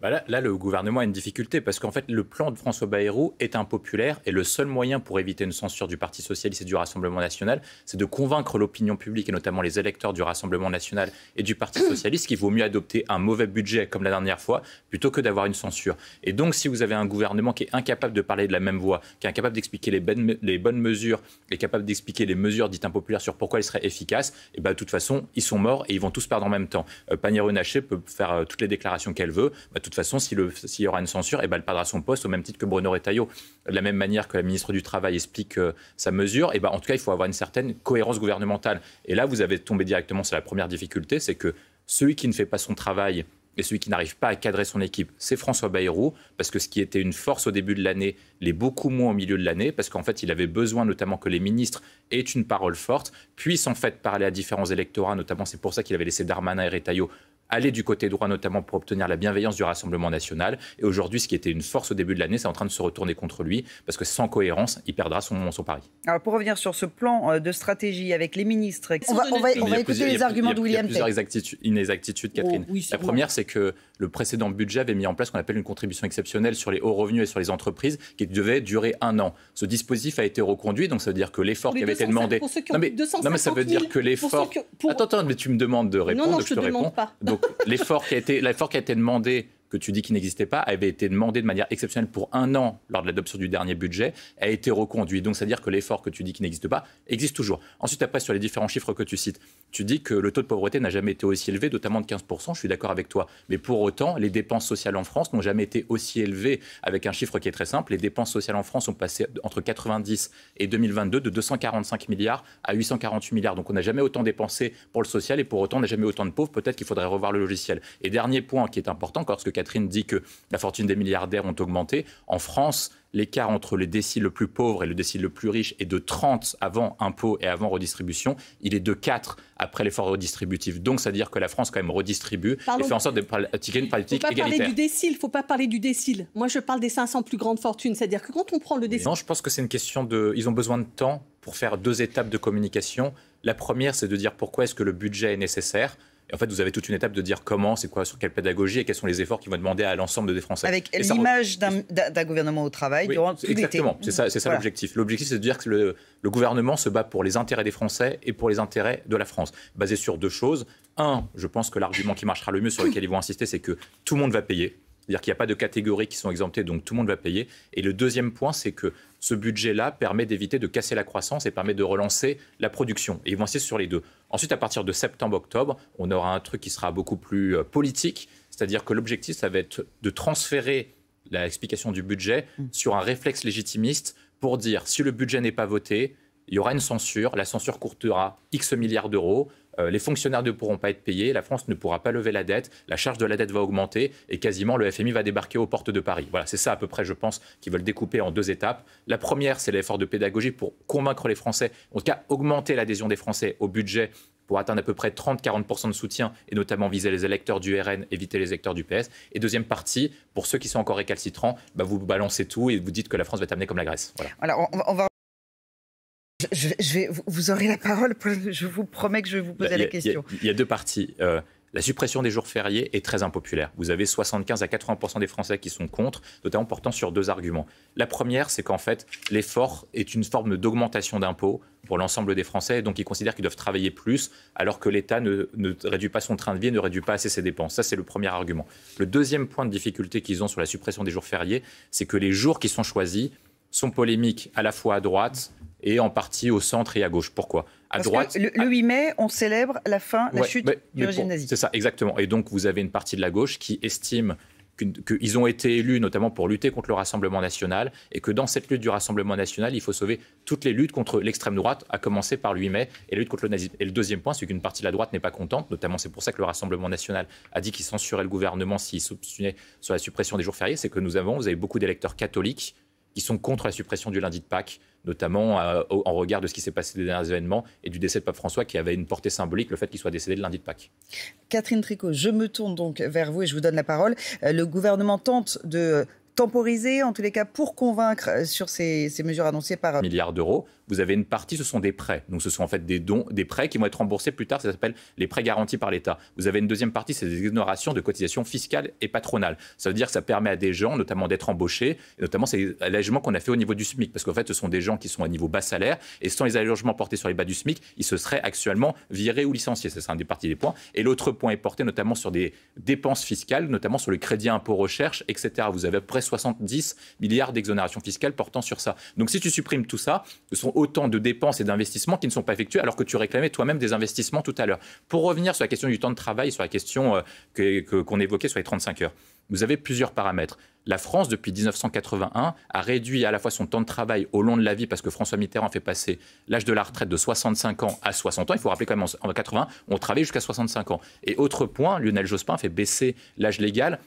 Là, le gouvernement a une difficulté parce qu'en fait, le plan de François Bayrou est impopulaire et le seul moyen pour éviter une censure du Parti socialiste et du Rassemblement national, c'est de convaincre l'opinion publique et notamment les électeurs du Rassemblement national et du Parti socialiste qu'il vaut mieux adopter un mauvais budget comme la dernière fois plutôt que d'avoir une censure. Et donc, si vous avez un gouvernement qui est incapable de parler de la même voix, qui est incapable d'expliquer les bonnes mesures et capable d'expliquer les mesures dites impopulaires sur pourquoi elles seraient efficaces, et de toute façon, ils sont morts et ils vont tous perdre en même temps. Pannier-Runacher peut faire toutes les déclarations qu'elle veut. De toute façon, s'il y aura une censure, elle perdra son poste au même titre que Bruno Retailleau. De la même manière que la ministre du Travail explique sa mesure, en tout cas, il faut avoir une certaine cohérence gouvernementale. Et là, vous avez tombé directement sur la première difficulté, c'est que celui qui ne fait pas son travail et celui qui n'arrive pas à cadrer son équipe, c'est François Bayrou, parce que ce qui était une force au début de l'année l'est beaucoup moins au milieu de l'année, parce qu'en fait, il avait besoin notamment que les ministres aient une parole forte, puissent en fait parler à différents électorats, notamment c'est pour ça qu'il avait laissé Darmanin et Retailleau aller du côté droit, notamment pour obtenir la bienveillance du Rassemblement national. Et aujourd'hui, ce qui était une force au début de l'année, c'est en train de se retourner contre lui, parce que sans cohérence, il perdra son pari. Alors, pour revenir sur ce plan de stratégie avec les ministres, on va écouter les arguments de William Tay. Il y a plusieurs inexactitudes, Catherine. La première, c'est que le précédent budget avait mis en place ce qu'on appelle une contribution exceptionnelle sur les hauts revenus et sur les entreprises, qui devait durer 1 an. Ce dispositif a été reconduit, donc ça veut dire que l'effort qui avait été demandé... Non, mais ça veut dire que l'effort... Attends, mais tu me demandes de répondre, non, je te réponds. Pas. Donc l'effort qui a été demandé, que tu dis qu'il n'existait pas, avait été demandé de manière exceptionnelle pour 1 an lors de l'adoption du dernier budget, a été reconduit. Donc, c'est-à-dire que l'effort que tu dis qui n'existe pas existe toujours. Ensuite, après, sur les différents chiffres que tu cites, tu dis que le taux de pauvreté n'a jamais été aussi élevé, notamment de 15%, je suis d'accord avec toi. Mais pour autant, les dépenses sociales en France n'ont jamais été aussi élevées, avec un chiffre qui est très simple. Les dépenses sociales en France ont passé entre 90 et 2022 de 245 milliards à 848 milliards. Donc, on n'a jamais autant dépensé pour le social et pour autant, on n'a jamais autant de pauvres. Peut-être qu'il faudrait revoir le logiciel. Et dernier point qui est important, lorsque Catherine dit que la fortune des milliardaires ont augmenté. En France, l'écart entre le décile le plus pauvre et le décile le plus riche est de 30 avant impôt et avant redistribution. Il est de 4 après l'effort redistributif. Donc, ça veut dire que la France, quand même, redistribue et fait en sorte de pratiquer une politique égalitaire. Il ne faut pas parler du décile. Moi, je parle des 500 plus grandes fortunes. C'est-à-dire que quand on prend le décile... Non, je pense que c'est une question de... Ils ont besoin de temps pour faire 2 étapes de communication. La première, c'est de dire pourquoi est-ce que le budget est nécessaire. Et en fait, vous avez toute une étape de dire comment, c'est quoi, sur quelle pédagogie et quels sont les efforts qui vont demander à l'ensemble des Français. Avec l'image d'un gouvernement au travail durant tout l'été. Exactement, c'est ça voilà. L'objectif. L'objectif, c'est de dire que le gouvernement se bat pour les intérêts des Français et pour les intérêts de la France, basé sur 2 choses. Un, je pense que l'argument qui marchera le mieux, sur lequel ils vont insister, c'est que tout le monde va payer. C'est-à-dire qu'il n'y a pas de catégories qui sont exemptées, donc tout le monde va payer. Et le deuxième point, c'est que ce budget-là permet d'éviter de casser la croissance et permet de relancer la production. Et ils vont insister sur les 2. Ensuite, à partir de septembre-octobre, on aura un truc qui sera beaucoup plus politique. C'est-à-dire que l'objectif, ça va être de transférer l'explication du budget sur un réflexe légitimiste pour dire si le budget n'est pas voté, il y aura une censure. La censure coûtera X milliards d'euros. Les fonctionnaires ne pourront pas être payés, la France ne pourra pas lever la dette, la charge de la dette va augmenter et quasiment le FMI va débarquer aux portes de Paris. Voilà, c'est ça à peu près, je pense, qu'ils veulent découper en 2 étapes. La première, c'est l'effort de pédagogie pour convaincre les Français, en tout cas augmenter l'adhésion des Français au budget pour atteindre à peu près 30-40% de soutien et notamment viser les électeurs du RN, éviter les électeurs du PS. Et deuxième partie, pour ceux qui sont encore récalcitrants, vous balancez tout et vous dites que la France va être amenée comme la Grèce. Voilà. Alors, on va... vous aurez la parole, je vous promets que je vais vous poser la question. Il y a 2 parties. La suppression des jours fériés est très impopulaire. Vous avez 75 à 80% des Français qui sont contre, notamment portant sur 2 arguments. La première, c'est qu'en fait, l'effort est une forme d'augmentation d'impôts pour l'ensemble des Français, donc ils considèrent qu'ils doivent travailler plus, alors que l'État ne réduit pas son train de vie, ne réduit pas assez ses dépenses. Ça, c'est le premier argument. Le deuxième point de difficulté qu'ils ont sur la suppression des jours fériés, c'est que les jours qui sont choisis sont polémiques à la fois à droite et en partie au centre et à gauche. Pourquoi ? À droite, le 8 mai, on célèbre la chute du régime nazi. C'est ça, exactement. Et donc, vous avez une partie de la gauche qui estime qu'ils ont été élus notamment pour lutter contre le Rassemblement national et que dans cette lutte du Rassemblement national, il faut sauver toutes les luttes contre l'extrême droite, à commencer par le 8 mai et la lutte contre le nazisme. Et le deuxième point, c'est qu'une partie de la droite n'est pas contente, notamment c'est pour ça que le Rassemblement national a dit qu'il censurait le gouvernement s'il s'obstinait sur la suppression des jours fériés, c'est que vous avez beaucoup d'électeurs catholiques qui sont contre la suppression du lundi de Pâques, notamment en regard de ce qui s'est passé des derniers événements et du décès de Pape François qui avait une portée symbolique, le fait qu'il soit décédé le lundi de Pâques. Catherine Tricot, je me tourne donc vers vous et je vous donne la parole. Le gouvernement tente de temporiser, en tous les cas, pour convaincre sur ces mesures annoncées par... milliards d'euros. Vous avez une partie, ce sont des prêts. Donc ce sont en fait des dons, des prêts qui vont être remboursés plus tard. Ça s'appelle les prêts garantis par l'État. Vous avez une deuxième partie, c'est des exonérations de cotisations fiscales et patronales. Ça veut dire que ça permet à des gens, notamment d'être embauchés. Et notamment, c'est l'allègement qu'on a fait au niveau du SMIC. Parce qu'en fait, ce sont des gens qui sont à niveau bas salaire. Et sans les allégements portés sur les bas du SMIC, ils se seraient actuellement virés ou licenciés. C'est un des parties des points. Et l'autre point est porté notamment sur des dépenses fiscales, notamment sur le crédit impôt recherche, etc. Vous avez à peu près 70 milliards d'exonérations fiscales portant sur ça. Donc si tu supprimes tout ça, ce sont autant de dépenses et d'investissements qui ne sont pas effectués alors que tu réclamais toi-même des investissements tout à l'heure. Pour revenir sur la question du temps de travail, sur la question qu'on évoquait sur les 35 heures, vous avez plusieurs paramètres. La France, depuis 1981, a réduit à la fois son temps de travail au long de la vie parce que François Mitterrand a fait passer l'âge de la retraite de 65 ans à 60 ans. Il faut rappeler quand même en 80, on travaillait jusqu'à 65 ans. Et autre point, Lionel Jospin a fait baisser l'âge légal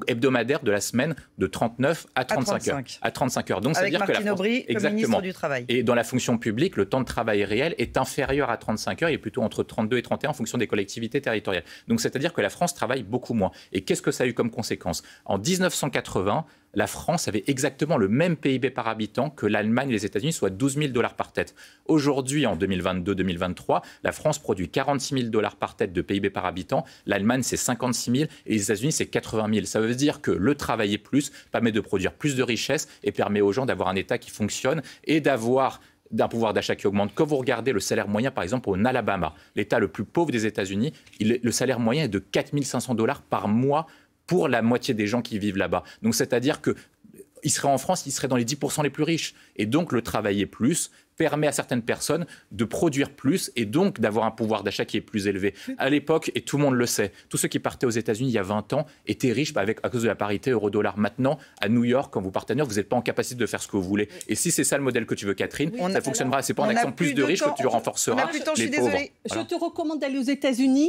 hebdomadaire de la semaine de 39 à 35 heures. À 35 heures. Donc, avec ça veut dire Martine Aubry, le ministre du Travail. Et dans la fonction publique, le temps de travail réel est inférieur à 35 heures. Il est plutôt entre 32 et 31 en fonction des collectivités territoriales. Donc, c'est-à-dire que la France travaille beaucoup moins. Et qu'est-ce que ça a eu comme conséquence ? En 1980, la France avait exactement le même PIB par habitant que l'Allemagne et les États-Unis, soit 12 000 $ par tête. Aujourd'hui, en 2022-2023, la France produit 46 000 $ par tête de PIB par habitant. L'Allemagne, c'est 56 000 et les États-Unis, c'est 80 000. Ça veut dire que le travailler plus permet de produire plus de richesses et permet aux gens d'avoir un État qui fonctionne et d'avoir d'un pouvoir d'achat qui augmente. Quand vous regardez le salaire moyen, par exemple, en Alabama, l'État le plus pauvre des États-Unis, le salaire moyen est de 4 500 $ par mois pour la moitié des gens qui vivent là-bas. Donc, c'est-à-dire qu'il serait en France, il serait dans les 10% les plus riches. Et donc, le travailler plus permet à certaines personnes de produire plus et donc d'avoir un pouvoir d'achat qui est plus élevé. À l'époque, et tout le monde le sait, tous ceux qui partaient aux États-Unis il y a 20 ans étaient riches à cause de la parité euro-dollar. Maintenant, à New York, quand vous partez à New York, vous n'êtes pas en capacité de faire ce que vous voulez. Et si c'est ça le modèle que tu veux, Catherine, ça fonctionnera. C'est pas en accent plus de riches que tu renforceras les pauvres. Je te recommande d'aller aux États-Unis.